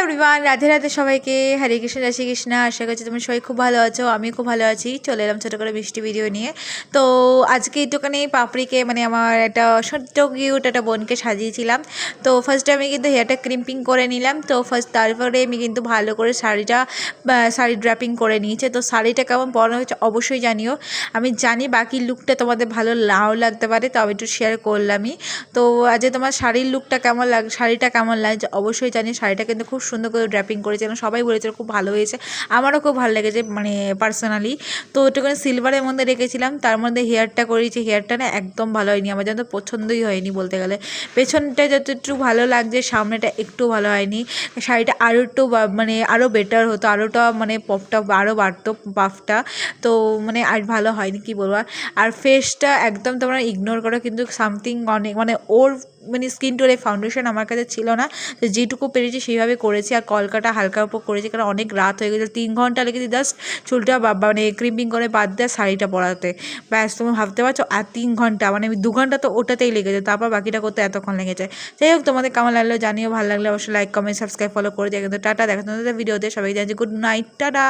Everyone, Radhe Radhe সবাইকে। হরে কৃষ্ণ, জয় শ্রী কৃষ্ণ। আশা করছি তুমি সবাই খুব ভালো আছো, আমি খুব ভালো আছি। চলে এলাম ছোটো করে বৃষ্টি ভিডিও নিয়ে। তো আজকে একটুখানি পাপড়িকে মানে আমার একটা ছোট্ট কিউট একটা বোনকে সাজিয়েছিলাম। তো ফার্স্টে আমি কিন্তু হেয়ারটা ক্রিম্পিং করে নিলাম। তো তারপরে আমি কিন্তু ভালো করে শাড়ি ড্র্যাপিং করে নিয়েছে। তো শাড়িটা কেমন পরানো হয়েছে অবশ্যই জানিও। আমি জানি বাকি লুকটা তোমাদের ভালো নাও লাগতে পারে, তো আমি একটু শেয়ার করলামই। তো আজকে তোমার শাড়ির লুকটা কেমন শাড়িটা কেমন লাগছে অবশ্যই জানি। শাড়িটা কিন্তু খুব সুন্দর করে ড্র্যাপিং করেছে এবং সবাই বলেছিল খুব ভালো হয়েছে। আমারও খুব ভালো লেগেছে মানে পার্সোনালি। তো ওইটুখানি সিলভারের মধ্যে রেখেছিলাম, তার মধ্যে হেয়ারটা করেছি। হেয়ারটা না একদম ভালো হয়নি, আমার যেন পছন্দই হয়নি বলতে গেলে। পেছনটা যতটুকু ভালো লাগছে সামনেটা একটু ভালো হয়নি। শাড়িটা আরও একটু মানে আরও বেটার হতো, আরোটা মানে পপটা আরও বাড়তো পাফটা। তো মানে আর ভালো হয়নি কি বলবো। আর ফেসটা একদম তোমরা ইগনোর করো, কিন্তু সামথিং অনেক মানে ওর মানে স্কিন টোরে ফাউন্ডেশন আমার কাছে ছিল না। তো যেটুকু পেরেছি সেইভাবে করেছি, আর কলকাটা হালকার উপর করেছি, কারণ অনেক রাত হয়ে গেছে। 3 ঘন্টা লেগেছে জাস্ট চুলটা মানে ক্রিম্পিং করে বাদ দেওয়া, শাড়িটা পরাতে। ব্যাস তুমি ভাবতে পারছো, আর 3 ঘন্টা মানে আমি 2 ঘন্টা তো ওটাতেই লেগেছে, তারপর বাকিটা করতে এতক্ষণ লেগেছে। যাই হোক, তোমাদের কেমন লাগলো জানিও, ভালো লাগলে অবশ্যই লাইক কমেন্ট সাবস্ক্রাইব ফলো করে দিয়ে। কিন্তু টাটা, দেখা তোমাদের ভিডিওতে। সবাই জানছি গুড নাইট, টাটা।